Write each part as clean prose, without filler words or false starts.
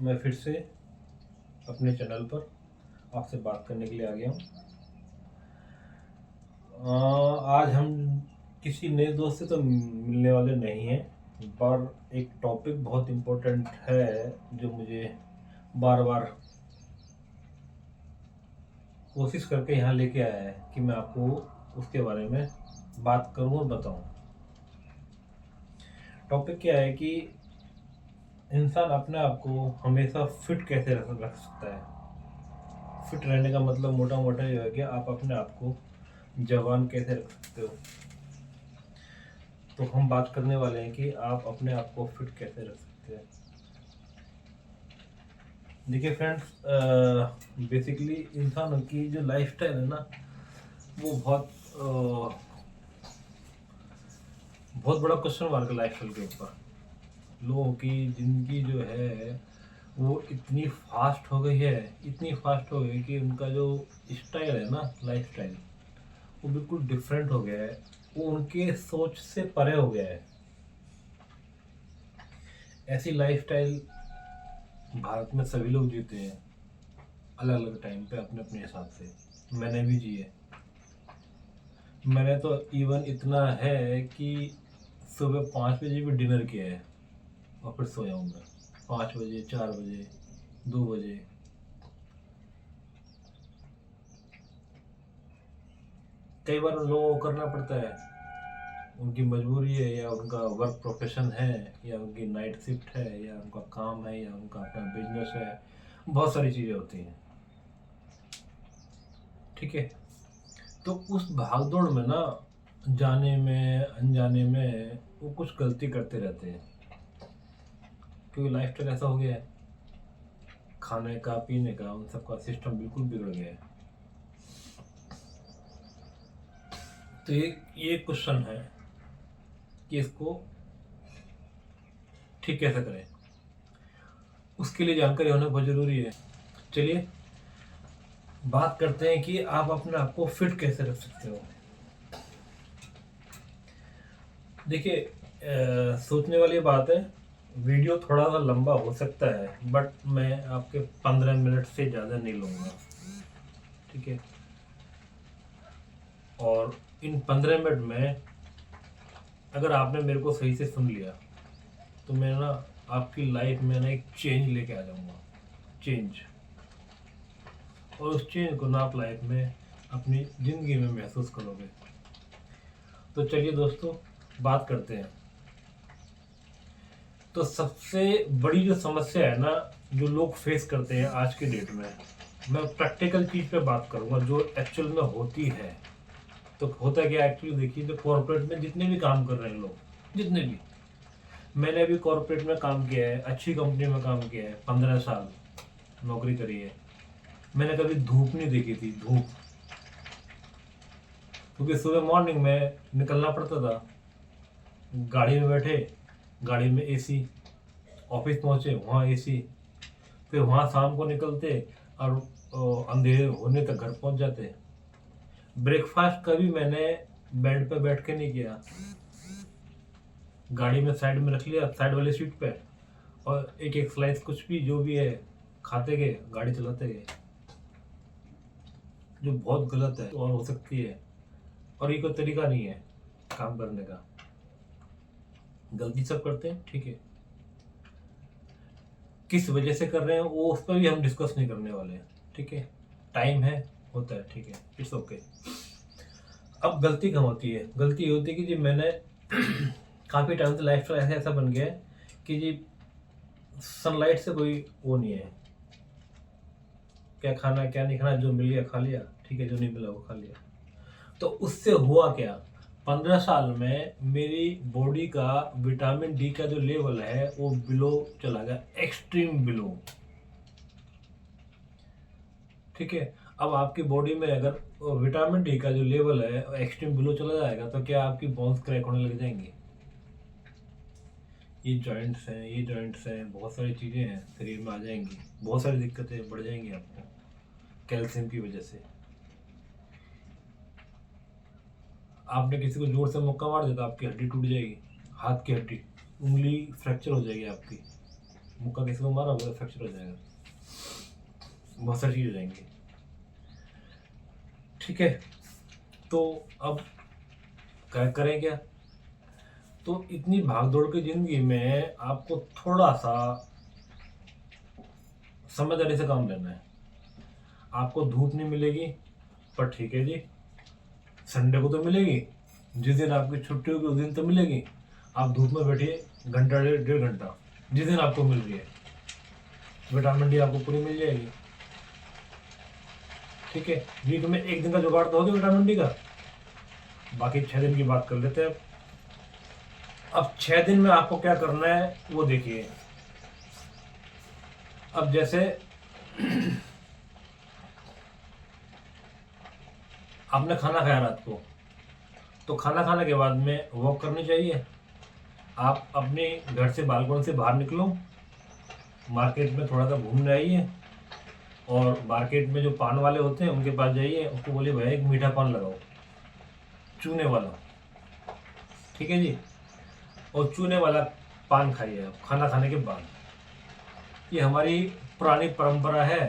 मैं फिर से अपने चैनल पर आपसे बात करने के लिए आ गया हूँ। आज हम किसी नए दोस्त से तो मिलने वाले नहीं हैं, पर एक टॉपिक बहुत इम्पोर्टेंट है जो मुझे बार बार कोशिश करके यहाँ लेके आया है कि मैं आपको उसके बारे में बात करूँ और बताऊँ। टॉपिक क्या है कि इंसान अपने आप को हमेशा फिट कैसे रख सकता है। फिट रहने का मतलब मोटा मोटा ये है कि आप अपने आप को जवान कैसे रख सकते हो। तो हम बात करने वाले हैं कि आप अपने आप को फिट कैसे रख सकते हैं। देखिए फ्रेंड्स, बेसिकली इंसान की जो लाइफस्टाइल है ना, वो बहुत बड़ा क्वेश्चन मार्क है लाइफस्टाइल के ऊपर। लोगों की ज़िंदगी जो है वो इतनी फास्ट हो गई है, इतनी फास्ट हो गई कि उनका जो स्टाइल है ना, लाइफस्टाइल, वो बिल्कुल डिफरेंट हो गया है। वो उनके सोच से परे हो गया है। ऐसी लाइफस्टाइल भारत में सभी लोग जीते हैं, अलग अलग टाइम पे अपने अपने हिसाब से। मैंने भी जिए। मैंने तो इवन इतना है कि सुबह 5 बजे भी डिनर किया है और फिर सोया हूँ मैं 5 बजे, 4 बजे, 2 बजे। कई बार उन लोगों को करना पड़ता है, उनकी मजबूरी है या उनका वर्क प्रोफेशन है या उनकी नाइट शिफ्ट है या उनका काम है या उनका अपना बिजनेस है। बहुत सारी चीज़ें होती हैं, ठीक है। तो उस भागदौड़ में ना, जाने में अनजाने में वो कुछ गलती करते रहते हैं, क्योंकि लाइफस्टाइल ऐसा हो गया है। खाने का, पीने का, उन सब का सिस्टम बिल्कुल बिगड़ गया है। तो ये क्वेश्चन है कि इसको ठीक कैसे करें। उसके लिए जानकारी होना बहुत ज़रूरी है। चलिए बात करते हैं कि आप अपने आप को फिट कैसे रख सकते हो। देखिए, सोचने वाली बात है। वीडियो थोड़ा सा लंबा हो सकता है, बट मैं आपके 15 मिनट से ज़्यादा नहीं लूँगा, ठीक है। और इन 15 मिनट में अगर आपने मेरे को सही से सुन लिया तो मैं ना आपकी लाइफ में ना एक चेंज लेके आ जाऊँगा। चेंज। और उस चेंज को ना आप लाइफ में अपनी ज़िंदगी में महसूस करोगे। तो चलिए दोस्तों, बात करते हैं। तो सबसे बड़ी जो समस्या है ना, जो लोग फेस करते हैं आज के डेट में, मैं प्रैक्टिकल चीज़ पे बात करूँगा जो एक्चुअल में होती है। तो होता क्या एक्चुअली, देखिए, जो कॉर्पोरेट में जितने भी काम कर रहे हैं लोग, जितने भी, मैंने अभी कॉर्पोरेट में काम किया है, अच्छी कंपनी में काम किया है, 15 साल नौकरी करी है। मैंने कभी धूप नहीं देखी थी, धूप। क्योंकि सुबह मॉर्निंग में निकलना पड़ता था, गाड़ी में बैठे, गाड़ी में एसी, ऑफिस पहुंचे वहाँ एसी, फिर वहाँ शाम को निकलते और अंधेरे होने तक घर पहुंच जाते। ब्रेकफास्ट कभी मैंने बेड पे बैठ के नहीं किया, गाड़ी में साइड में रख लिया, साइड वाली सीट पे, और एक एक स्लाइस कुछ भी जो भी है खाते गए, गाड़ी चलाते गए। जो बहुत गलत है और हो सकती है, और ये कोई तरीका नहीं है काम करने का। गलती सब करते हैं, ठीक है। किस वजह से कर रहे हैं वो उस पर भी हम डिस्कस नहीं करने वाले हैं, ठीक है। टाइम है, होता है, ठीक है, इट्स ओके। अब गलती कहाँ होती है? गलती ये होती है कि जी मैंने काफ़ी टाइम से लाइफ ऐसा ऐसा बन गया है कि जी सनलाइट से कोई वो नहीं है। क्या खाना क्या नहीं खाना, जो मिल गया खा लिया, ठीक है, जो नहीं मिला वो खा लिया। तो उससे हुआ क्या, 15 साल में मेरी बॉडी का विटामिन डी का जो लेवल है वो बिलो चला गया, एक्सट्रीम बिलो, ठीक है। अब आपकी बॉडी में अगर विटामिन डी का जो लेवल है एक्सट्रीम बिलो चला जाएगा तो क्या आपकी बोन्स क्रैक होने लग जाएंगी? ये जॉइंट्स हैं, बहुत सारी चीज़ें हैं शरीर में आ जाएंगी, बहुत सारी दिक्कतें बढ़ जाएंगी आपको कैल्शियम की वजह से। आपने किसी को जोर से मुक्का मार दिया तो आपकी हड्डी टूट जाएगी, हाथ की हड्डी, उंगली फ्रैक्चर हो जाएगी आपकी। मुक्का किसी को मारा वो फ्रैक्चर हो जाएगा, बहुत सारी चीज़ हो जाएंगी। ठीक है, तो अब क्या करें क्या? तो इतनी भागदौड़ की जिंदगी में आपको थोड़ा सा समझदारी से काम लेना है। आपको धूप नहीं मिलेगी, पर ठीक है जी, संडे को तो मिलेगी, जिस दिन आपकी छुट्टी होगी उस दिन तो मिलेगी। आप धूप में बैठिए घंटा 1.5 घंटा, जिस दिन आपको मिल रही है, विटामिन डी आपको पूरी मिल जाएगी। ठीक है, वीक में एक दिन का जुगाड़ तो होगा विटामिन डी का, बाकी 6 दिन की बात कर लेते हैं। अब 6 दिन में आपको क्या करना है वो देखिए। अब जैसे आपने खाना खाया रात को, तो खाना खाने के बाद में वॉक करनी चाहिए। आप अपने घर से बालकनी से बाहर निकलो, मार्केट में थोड़ा सा घूमने आइए, और मार्केट में जो पान वाले होते हैं उनके पास जाइए, उसको बोलिए भैया एक मीठा पान लगाओ, चूने वाला। ठीक है जी, और चूने वाला पान खाइए आप खाना खाने के बाद। ये हमारी पुरानी परंपरा है।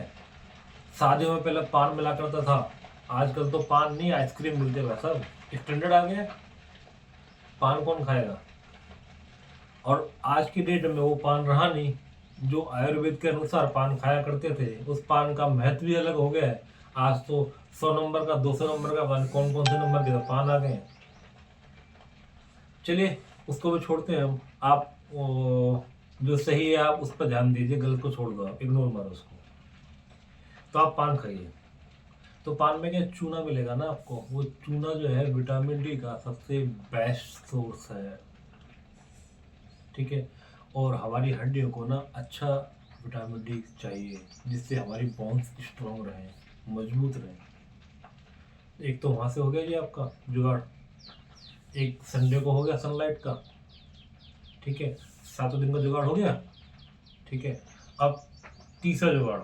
शादियों में पहले पान मिला करता था, आजकल तो पान नहीं आइसक्रीम मिलते हैं, सब स्टैंडर्ड आ गया, पान कौन खाएगा। और आज की डेट में वो पान रहा नहीं, जो आयुर्वेद के अनुसार पान खाया करते थे, उस पान का महत्व भी अलग हो गया है। आज तो 100 नंबर का, 200 नंबर का पान, कौन कौन से नंबर के तो पान आ गए हैं। चलिए उसको भी छोड़ते हैं हम। आप जो सही है आप उस पर ध्यान दीजिए, गलत को छोड़ दो, आप इग्नोर मारो उसको। तो आप पान खाइए, तो पान में क्या चूना मिलेगा ना आपको, वो चूना जो है विटामिन डी का सबसे बेस्ट सोर्स है। ठीक है, और हमारी हड्डियों को ना अच्छा विटामिन डी चाहिए, जिससे हमारी बोन्स स्ट्रॉन्ग रहें, मजबूत रहें। एक तो वहाँ से हो गया जी आपका जुगाड़, एक संडे को हो गया सनलाइट का। ठीक है, 7 दिन का जुगाड़ हो गया। ठीक है, अब तीसरा जुगाड़,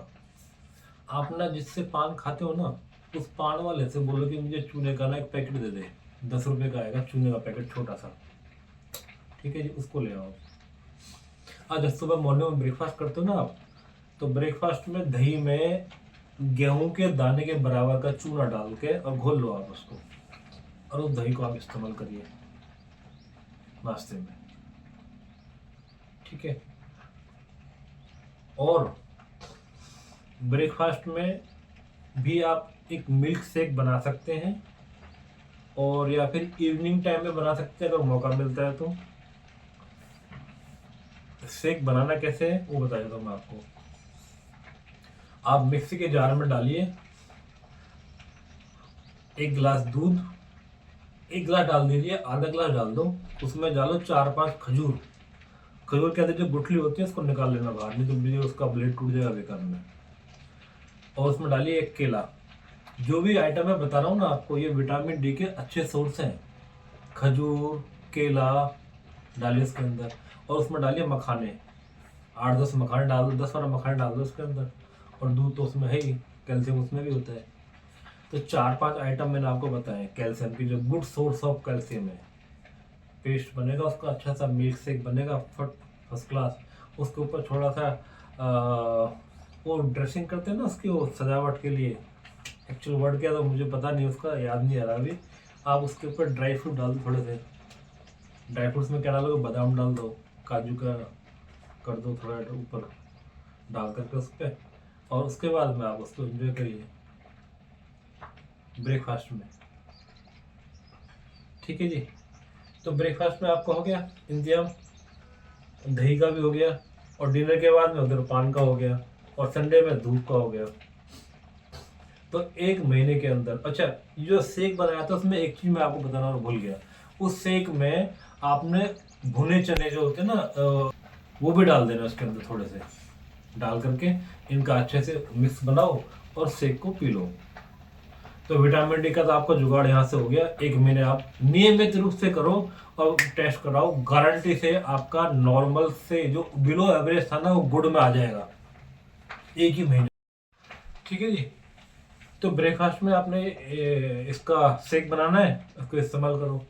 आप ना जिससे पान खाते हो ना, उस पान वाले से बोलो कि मुझे चूने का ना एक पैकेट दे दे, 10 रुपए का आएगा चूने का पैकेट छोटा सा। ठीक है जी, उसको ले आओ। आज सुबह मॉर्निंग में ब्रेकफास्ट करते हो ना आप, तो ब्रेकफास्ट में दही में गेहूं के दाने के बराबर का चूना डाल के और घोल लो आप उसको, और उस दही को आप इस्तेमाल करिए नाश्ते में। ठीक है, और ब्रेकफास्ट में भी आप एक मिल्क शेक बना सकते हैं, और या फिर इवनिंग टाइम में बना सकते हैं अगर मौका मिलता है तो। शेक बनाना कैसे है वो बता देता हूँ मैं आपको। आप मिक्सी के जार में डालिए 1 गिलास दूध, 1 गिलास डाल दीजिए, आधा गिलास डाल दो, उसमें डालो 4-5 खजूर। खजूर के अंदर जो गुठली होती है उसको निकाल लेना बाहर, नहीं तो भी उसका ब्लेड टूट जाएगा बेकार में। और उसमें डालिए 1 केला। जो भी आइटम मैं बता रहा हूँ ना आपको, ये विटामिन डी के अच्छे सोर्स हैं। खजूर, केला डालिए उसके अंदर, और उसमें डालिए मखाने, 8-10 मखाने डाल दो, 10-12 मखाने डाल दो उसके अंदर। और दूध तो उसमें है ही, कैल्शियम उसमें भी होता है। तो 4-5 आइटम मैंने आपको बताए कैल्शियम की, जो गुड सोर्स ऑफ कैल्शियम है। पेस्ट बनेगा उसका, अच्छा सा मिल्क शेक बनेगा फर्स्ट क्लास। उसके ऊपर थोड़ा सा वो ड्रेसिंग करते हैं ना उसकी, वो सजावट के लिए, एक्चुअल वर्ड क्या था मुझे पता नहीं, उसका याद नहीं आ रहा अभी। आप उसके ऊपर ड्राई फ्रूट डाल दो, थोड़े से ड्राई फ्रूट्स में क्या डालोगे, बादाम डाल दो, काजू का कर दो थोड़ा ऊपर डाल करके उस पर, और उसके बाद में आप उसको एंजॉय करिए ब्रेकफास्ट में। ठीक है जी, तो ब्रेकफास्ट में आपका हो गया इंतजाम, दही का भी हो गया, और डिनर के बाद में उधर पान का हो गया, और संडे में धूप का हो गया। तो 1 महीने के अंदर, अच्छा ये जो शेक बनाया था उसमें एक चीज मैं आपको बताना और भूल गया, उस शेक में आपने भुने चने जो होते हैं ना वो भी डाल देना उसके अंदर, थोड़े से डाल करके इनका अच्छे से मिक्स बनाओ और शेक को पी लो। तो विटामिन डी का तो आपका जुगाड़ यहाँ से हो गया। 1 महीने आप नियमित रूप से करो और टेस्ट कराओ, गारंटी से आपका नॉर्मल से जो बिलो एवरेज था ना वो गुड में आ जाएगा 1 ही महीने। ठीक है जी, तो ब्रेकफास्ट में आपने इसका शेक बनाना है, उसको इस्तेमाल करो।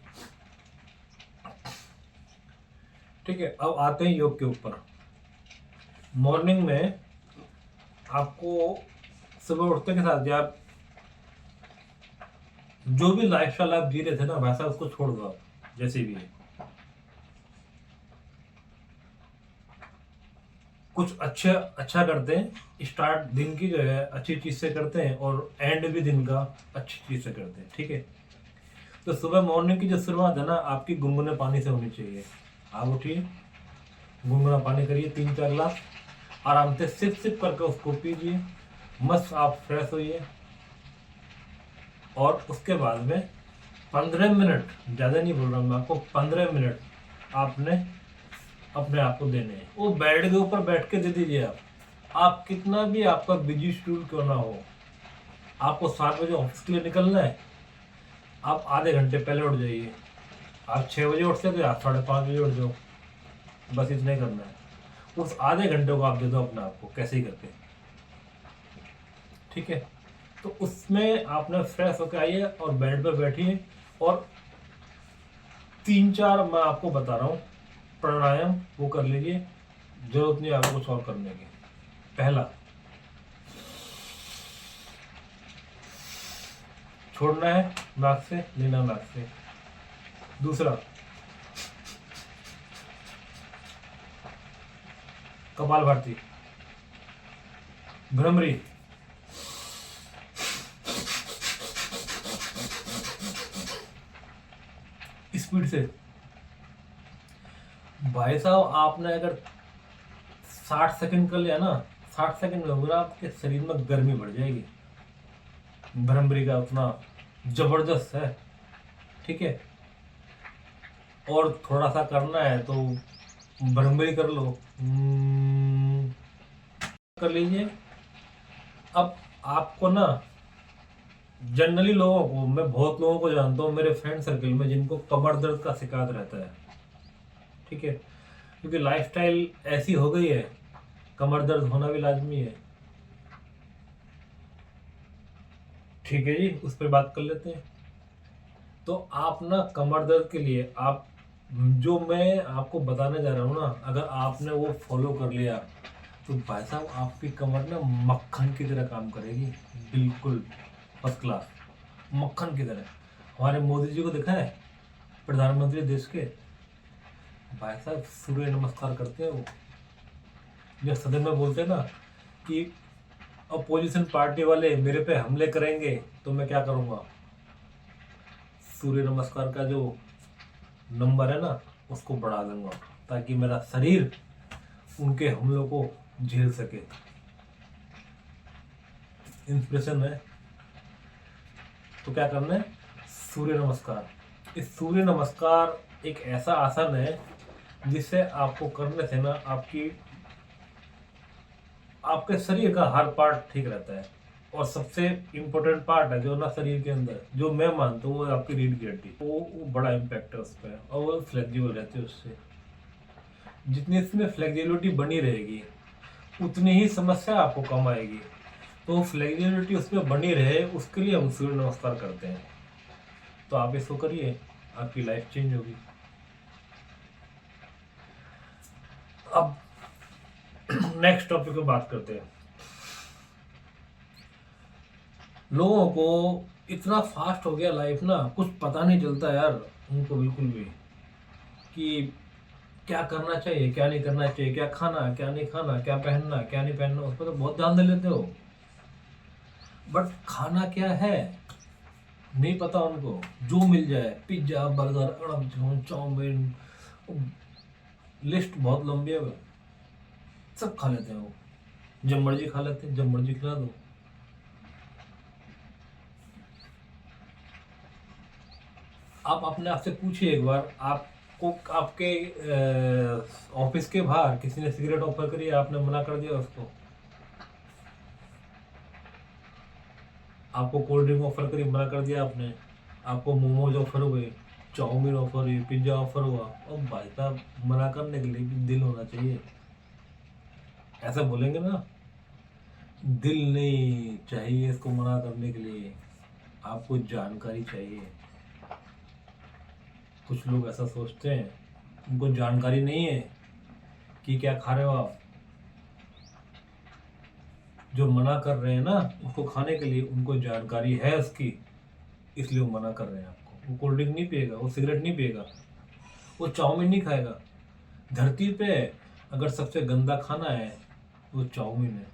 ठीक है, अब आते हैं योग के ऊपर। मॉर्निंग में आपको सुबह उठते के साथ या जो भी लाइफस्टाइल आप जी रहे थे ना वैसा उसको छोड़ दो आप, जैसे भी है। कुछ अच्छा करते हैं, स्टार्ट दिन की जो है अच्छी चीज से करते हैं और एंड भी दिन का अच्छी चीज से करते हैं, ठीक है। तो सुबह मॉर्निंग की जो शुरुआत है ना आपकी गुनगुने पानी से होनी चाहिए। आप उठिए, गुनगुना पानी करिए 3-4 गिलास, आराम से सिप सिप करके उसको पीजिए, मस्त आप फ्रेश होइए। और उसके बाद में 15 मिनट, ज़्यादा नहीं बोल रहा हूँ मैं आपको, 15 मिनट आपने अपने आप को देने हैं। वो बेड के ऊपर बैठ के दे दीजिए आप कितना भी आपका बिजी शेड्यूल क्यों ना हो, आपको 7 बजे ऑफिस के लिए निकलना है, आप आधे घंटे पहले उठ जाइए। आप 6 बजे उठते थे, आप 5:30 बजे उठ जाओ, बस इतना ही करना है। उस आधे घंटे को आप दे दो अपने आप को कैसे ही करके, ठीक है। तो उसमें आपने फ्रेश होकर आइए और बेड पर बैठिए और 3-4 मैं आपको बता रहा हूँ प्राणायाम, वो कर लीजिए। जरूरत नहीं आपको कुछ और करने की। पहला, छोड़ना है नाक से, लेना नाक से। दूसरा, कपालभाति, भ्रमरी, स्पीड से। भाई साहब आपने अगर 60 सेकंड कर लिया ना, 60 सेकंड में होगा आपके शरीर में गर्मी बढ़ जाएगी। भ्रमरी का उतना जबरदस्त है, ठीक है। और थोड़ा सा करना है तो भ्रमरी कर लो, कर लीजिए। अब आपको ना, जनरली लोगों को, मैं बहुत लोगों को जानता हूँ मेरे फ्रेंड सर्कल में जिनको कमर दर्द का शिकायत रहता है, ठीक है। क्योंकि लाइफस्टाइल ऐसी हो गई है, कमर दर्द होना भी लाजमी है, ठीक है जी। उस पर बात कर लेते हैं। तो आप ना कमर दर्द के लिए आप, जो मैं आपको बताने जा रहा हूँ ना, अगर आपने वो फॉलो कर लिया तो भाई साहब आपकी कमर ना मक्खन की तरह काम करेगी, बिल्कुल फर्स्ट क्लास, मक्खन की तरह। हमारे मोदी जी को देखा है, प्रधानमंत्री देश के, भाई साहब सूर्य नमस्कार करते हैं वो। जब सदन में बोलते हैं ना कि अपोजिशन पार्टी वाले मेरे पे हमले करेंगे तो मैं क्या करूँगा, सूर्य नमस्कार का जो नंबर है ना उसको बढ़ा दूंगा ताकि मेरा शरीर उनके हमलों को झेल सके। इंस्पिरेशन है तो क्या करना है, सूर्य नमस्कार। इस सूर्य नमस्कार एक ऐसा आसन है जिससे आपको करने से ना आपके शरीर का हर पार्ट ठीक रहता है। और सबसे इम्पोर्टेंट पार्ट है जो ना शरीर के अंदर, जो मैं मानता हूँ, वो आपकी रीढ़ की हड्डी, वो बड़ा इम्पैक्ट है उस पर, और वो फ्लेक्सिबल रहती है। उससे जितनी इसमें फ्लेक्सिबिलिटी बनी रहेगी उतनी ही समस्या आपको कम आएगी। तो फ्लेक्सिबिलिटी उसमें बनी रहे उसके लिए हम सूर्य नमस्कार करते हैं। तो आप इसको करिए, आपकी लाइफ चेंज होगी। अब नेक्स्ट टॉपिक पे बात करते हैं। लोगों को इतना फास्ट हो गया लाइफ ना, कुछ पता नहीं चलता यार उनको बिल्कुल भी, कि क्या करना चाहिए क्या नहीं करना चाहिए, क्या खाना क्या नहीं खाना, क्या पहनना क्या नहीं पहनना, उस पर तो बहुत ध्यान दे लेते हो। बट खाना क्या है नहीं पता उनको, जो मिल जाए पिज्जा बर्गर चाउमीन, लिस्ट बहुत लंबी है, सब खा लेते हैं वो। जब मर्जी खा लेते हैं, जब मर्जी खिला दो। आप अपने आप से पूछिए एक बार, आपको आपके ऑफिस के बाहर किसी ने सिगरेट ऑफर करी, आपने मना कर दिया उसको। आपको कोल्ड ड्रिंक ऑफर करी, मना कर दिया आपने। आपको मोमोज ऑफर हुए, चाउमीन ऑफर हुई, पिज्जा ऑफर हुआ, और भाई साहब मना करने के लिए भी दिल होना चाहिए। ऐसा बोलेंगे ना, दिल नहीं चाहिए इसको मना करने के लिए, आपको जानकारी चाहिए। कुछ लोग ऐसा सोचते हैं, उनको जानकारी नहीं है कि क्या खा रहे हो आप। जो मना कर रहे हैं ना उसको खाने के लिए, उनको जानकारी है उसकी, इसलिए वो मना कर रहे हैं आपको। वो कोल्ड ड्रिंक नहीं पिएगा, वो सिगरेट नहीं पिएगा, वो चाउमीन नहीं खाएगा। धरती पे अगर सबसे गंदा खाना है वो चाउमीन है।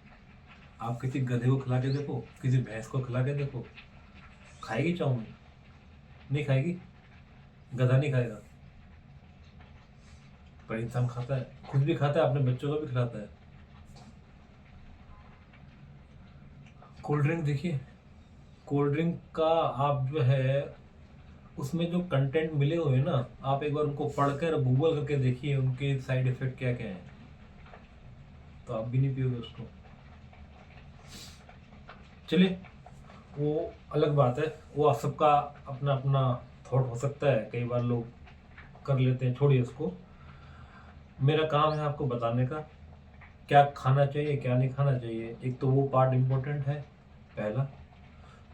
आप किसी गधे को खिला के देखो, किसी भैंस को खिला के देखो, खाएगी चाउमीन? नहीं खाएगी। गधा नहीं खाएगा, पर इंसान खाता है, खुद भी खाता है, अपने बच्चों को भी खिलाता है। कोल्ड ड्रिंक देखिए, कोल्ड ड्रिंक का आप जो है उसमें जो कंटेंट मिले हुए हैं ना, आप एक बार उनको पढ़कर गूगल करके देखिए उनके साइड इफेक्ट क्या क्या है, तो आप भी नहीं पियोगे उसको। चलिए वो अलग बात है, वो आप सबका अपना अपना थॉट हो सकता है, कई बार लोग कर लेते हैं, छोड़िए उसको। मेरा काम है आपको बताने का क्या खाना चाहिए क्या नहीं खाना चाहिए। एक तो वो पार्ट इम्पोर्टेंट है पहला।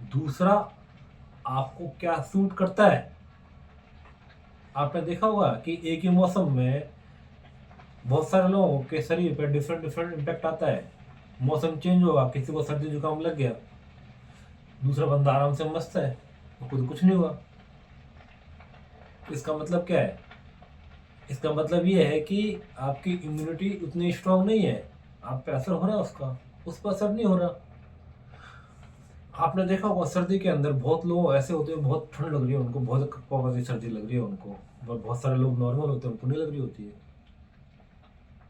दूसरा, आपको क्या सूट करता है। आपने देखा होगा कि एक ही मौसम में बहुत सारे लोगों के शरीर पर डिफरेंट डिफरेंट इम्पैक्ट आता है। मौसम चेंज होगा, किसी को सर्दी जुकाम लग गया, दूसरा बंदा आराम से मस्त है, तो खुद कुछ नहीं हुआ। इसका मतलब क्या है? इसका मतलब ये है कि आपकी इम्यूनिटी उतनी स्ट्रांग नहीं है, आप पे असर हो रहा है उसका, उस पर असर नहीं हो रहा। आपने देखा होगा सर्दी के अंदर बहुत लोग ऐसे होते हैं, बहुत ठंड लग रही है उनको, बहुत कड़कती सर्दी लग रही है उनको, और बहुत सारे लोग नॉर्मल होते हैं, उनको नहीं लग रही होती है।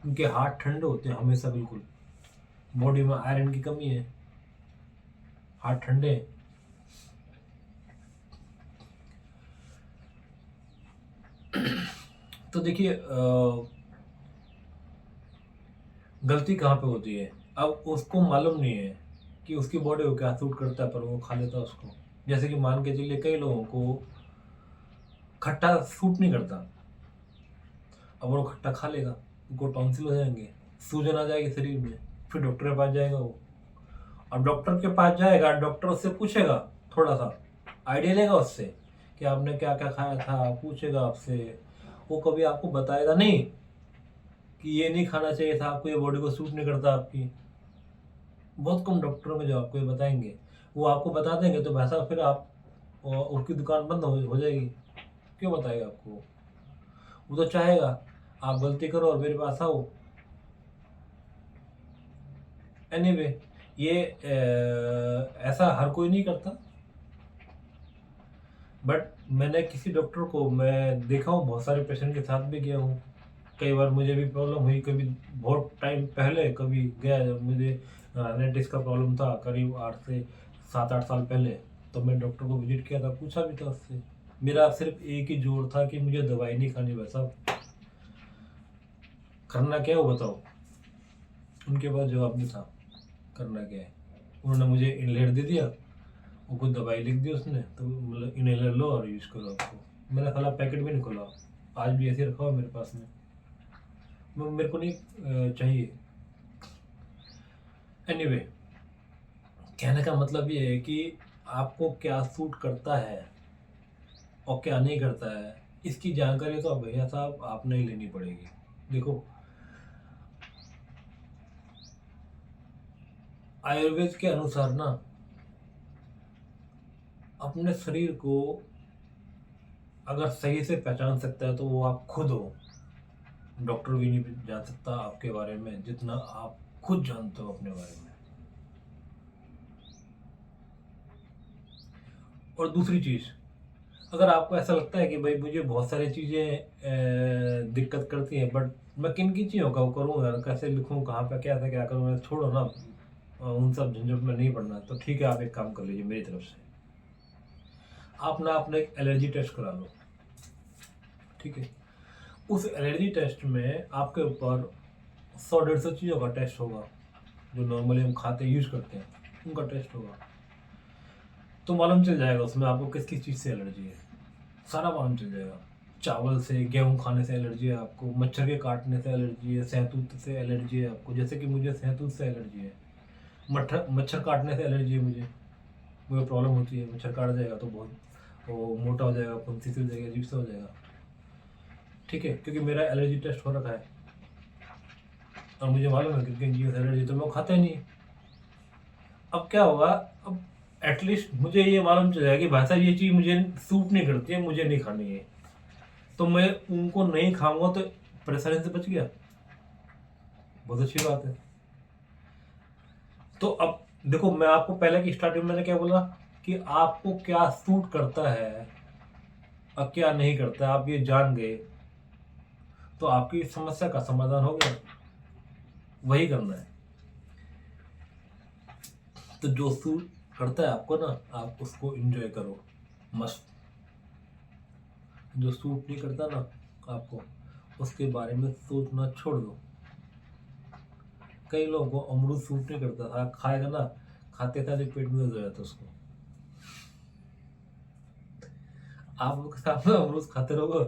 उनके हाथ ठंडे होते हैं हमेशा, बिल्कुल बॉडी में आयरन की कमी है, हाथ ठंडे। तो देखिए गलती कहाँ पे होती है, अब उसको मालूम नहीं है कि उसकी बॉडी को क्या सूट करता है, पर वो खा लेता है उसको। जैसे कि मान के चलिए कई लोगों को खट्टा सूट नहीं करता, अब वो खट्टा खा लेगा, उनको टॉन्सिल हो जाएंगे, सूजन आ जाएगी शरीर में, फिर डॉक्टर के पास जाएगा वो। अब डॉक्टर के पास जाएगा, डॉक्टर उससे पूछेगा, थोड़ा सा आइडिया लेगा उससे कि आपने क्या क्या खाया था, पूछेगा आपसे। वो कभी आपको बताएगा नहीं कि ये नहीं खाना चाहिए था आपको, ये बॉडी को सूट नहीं करता आपकी। बहुत कम डॉक्टर में जो आपको ये बताएंगे, वो आपको बता देंगे तो वैसा फिर आप उनकी दुकान बंद हो जाएगी। क्यों बताएगा आपको? वो तो चाहेगा आप गलती करो और मेरे पास आओ। एनीवे ये ऐसा हर कोई नहीं करता, बट मैंने किसी डॉक्टर को मैं देखा हूँ, बहुत सारे पेशेंट के साथ भी गया हूँ। कई बार मुझे भी प्रॉब्लम हुई, कभी बहुत टाइम पहले कभी गया जब मुझे रेटिस का प्रॉब्लम था, करीब 8 से 7 8 साल पहले, तो मैं डॉक्टर को विजिट किया था, पूछा भी था उससे। मेरा सिर्फ एक ही जोर था कि मुझे दवाई नहीं खानी, वैसा करना क्या है वो बताओ। उनके पास जवाब नहीं था, करना क्या है। उन्होंने मुझे इनहेलर दे दिया, वो कुछ दवाई लिख दी उसने, तो मतलब इनहेलर लो और यूज़ करो आपको। मैंने साला पैकेट भी नहीं खोला, आज भी ऐसे रखा हुआ मेरे पास में, मेरे को नहीं चाहिए। एनीवे कहने का मतलब ये है कि आपको क्या सूट करता है और क्या नहीं करता है, इसकी जानकारी तो भैया साहब आपने ही लेनी पड़ेगी। देखो आयुर्वेद के अनुसार ना, अपने शरीर को अगर सही से पहचान सकता है तो वो आप खुद हो। डॉक्टर भी नहीं जान सकता आपके बारे में जितना आप खुद जानते हो अपने बारे में। और दूसरी चीज़, अगर आपको ऐसा लगता है कि भाई मुझे बहुत सारी चीज़ें दिक्कत करती हैं, बट मैं किन किन चीज़ों का वो करूँ यार, कैसे लिखूँ, कहाँ पे क्या करूँ, छोड़ो ना, उन सब झंझट में नहीं पड़ना। तो ठीक है, आप एक काम कर लीजिए मेरी तरफ से, आप ना अपना एक एलर्जी टेस्ट करा लो। ठीक है, उस एलर्जी टेस्ट में आपके ऊपर 100 150 चीज़ों का टेस्ट होगा, जो नॉर्मली हम खाते यूज करते हैं, उनका टेस्ट होगा। तो मालूम चल जाएगा उसमें आपको किस किस चीज़ से एलर्जी है, सारा मालूम चल जाएगा। चावल से, गेहूँ खाने से एलर्जी है आपको, मच्छर के काटने से एलर्जी है, सहतूत से एलर्जी है आपको, जैसे कि मुझे सहतूत से एलर्जी है। मच्छर काटने से एलर्जी है मुझे प्रॉब्लम होती है। मच्छर काट जाएगा तो बहुत वो मोटा हो जाएगा, फुंसी सी हो जाएगा, अजीब सा हो जाएगा। ठीक है, क्योंकि मेरा एलर्जी टेस्ट हो रखा है और मुझे मालूम है कि किन चीज़ों से एलर्जी, तो मैं खाता ही नहीं। अब क्या होगा, अब एटलीस्ट मुझे ये मालूम चल जाएगा कि भाई साहब ये चीज़ मुझे सूट नहीं करती है, मुझे नहीं खानी है, तो मैं उनको नहीं खाऊंगा तो परेशानी से बच गया। बहुत अच्छी बात है। तो अब देखो, मैं आपको पहले की स्टार्टिंग में मैंने क्या बोला कि आपको क्या सूट करता है और क्या नहीं करता है, आप ये जान गए तो आपकी समस्या का समाधान हो गया। वही करना है। तो जो सूट करता है आपको ना, आप उसको एंजॉय करो मस्त। जो सूट नहीं करता ना आपको, उसके बारे में सोचना छोड़ दो। कई लोगों को अमरूद सूट नहीं करता था, खाएगा ना, खाते खाते पेट में दर्द हो जाता उसको। आप लोग के सामने अमरूद खाते रहोगे,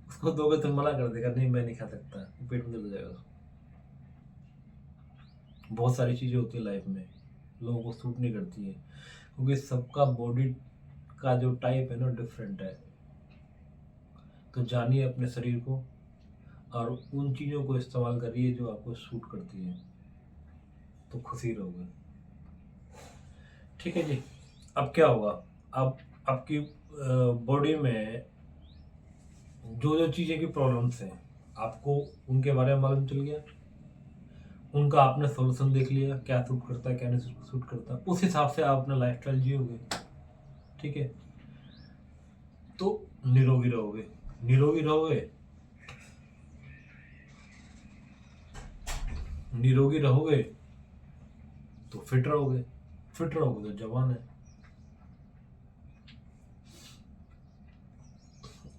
उसको दोगे तो मना कर देगा, नहीं मैं नहीं खा सकता, पेट में दर्द हो जाएगा। बहुत सारी चीज़ें होती है लाइफ में, लोगों को सूट नहीं करती है, क्योंकि सबका बॉडी का जो टाइप है ना डिफरेंट है। तो जानिए अपने शरीर को और उन चीज़ों को इस्तेमाल करिए जो आपको सूट करती है, तो खुशी रहोगे। ठीक है जी। अब क्या होगा, अब आपकी बॉडी में जो जो चीज़ें की प्रॉब्लम्स हैं, आपको उनके बारे में मालूम चल गया, उनका आपने सोल्यूशन देख लिया, क्या सूट करता है क्या नहीं सूट करता, उस हिसाब से आप अपना लाइफस्टाइल जियोगे। ठीक है। तो निरोगी रहोगे। निरोगी रहोगे, निरोगी रहोगे तो फिट रहोगे, फिट रहोगे तो जवान है।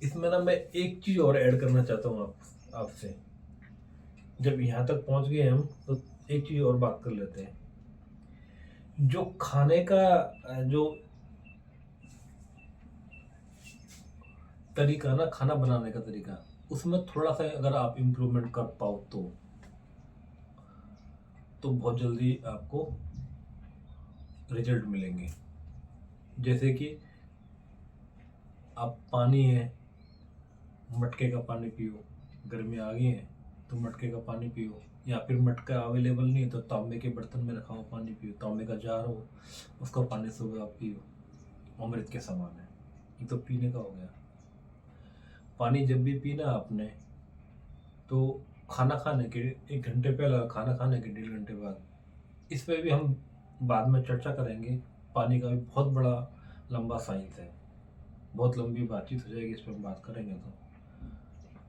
इसमें ना मैं एक चीज और ऐड करना चाहता हूँ आपसे। जब यहाँ तक पहुंच गए हम, तो एक चीज और बात कर लेते हैं। जो खाने का जो तरीका ना, खाना बनाने का तरीका, उसमें थोड़ा सा अगर आप इम्प्रूवमेंट कर पाओ तो बहुत जल्दी आपको रिजल्ट मिलेंगे। जैसे कि आप पानी है, मटके का पानी पियो। गर्मी आ गई है तो मटके का पानी पियो, या फिर मटका अवेलेबल नहीं है तो तांबे के बर्तन में रखा हुआ पानी पियो। तांबे का जार हो, उसका पानी सुबह आप पियो, अमृत के समान है। ये तो पीने का हो गया। पानी जब भी पीना आपने, तो खाना खाने के 1 घंटे पहले, खाना खाने के 1.5 घंटे बाद। इस पर भी हम बाद में चर्चा करेंगे। पानी का भी बहुत बड़ा लंबा साइंस है, बहुत लंबी बातचीत हो जाएगी इस पर हम बात करेंगे तो।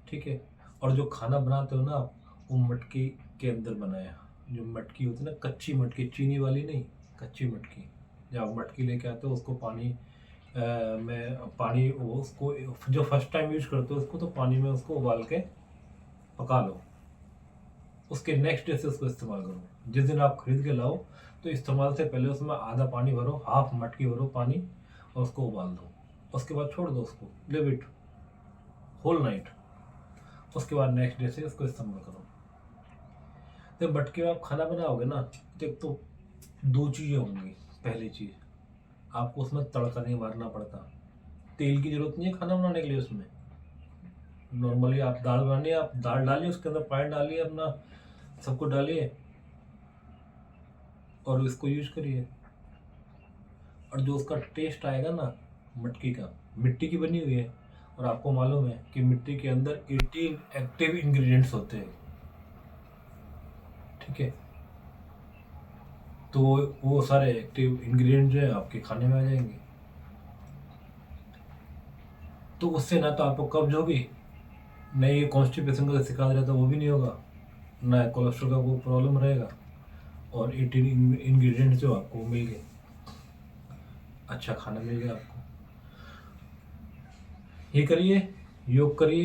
ठीक है। और जो खाना बनाते हो ना आप, वो मटकी के अंदर बनाया। जो मटकी होती है ना, कच्ची मटकी, चीनी वाली नहीं, कच्ची मटकी। जब आप मटकी लेके आते हो, उसको पानी में पानी वो उसको जो फर्स्ट टाइम यूज करते हो उसको, तो पानी में उसको उबाल के पका लो। उसके नेक्स्ट डे से उसको इस्तेमाल करो। जिस दिन आप खरीद के लाओ, तो इस्तेमाल से पहले उसमें आधा पानी भरो, हाफ मटकी भरो पानी, और उसको उबाल दो। उसके बाद छोड़ दो उसको, लिव इट होल नाइट। उसके बाद नेक्स्ट डे से उसको इस्तेमाल करो। तो मटके में आप खाना बनाओगे ना, तो एक तो 2 चीज़ें होंगी। पहली चीज़, आपको उसमें तड़का नहीं मारना पड़ता। तेल की जरूरत नहीं है खाना बनाने के लिए उसमें। नॉर्मली आप दाल बनानी है, आप दाल डालिए, उसके अंदर पानी डालिए, अपना सब कुछ डालिए और इसको यूज करिए। और जो उसका टेस्ट आएगा ना, मटकी का, मिट्टी की बनी हुई है, और आपको मालूम है कि मिट्टी के अंदर 18 एक्टिव इंग्रेडिएंट्स होते हैं। ठीक है। तो वो सारे एक्टिव इंग्रेडिएंट जो है आपके खाने में आ जाएंगे। तो उससे ना तो आपको कब्ज होगी, न ये कॉन्स्टिपेशन का शिकार रहता वो भी नहीं होगा, ना कोलेस्ट्रॉल का कोई प्रॉब्लम रहेगा, और 18 इंग्रेडिएंट्स जो आपको मिल गए, अच्छा खाना मिल गया आपको। ये करिए, योग करिए।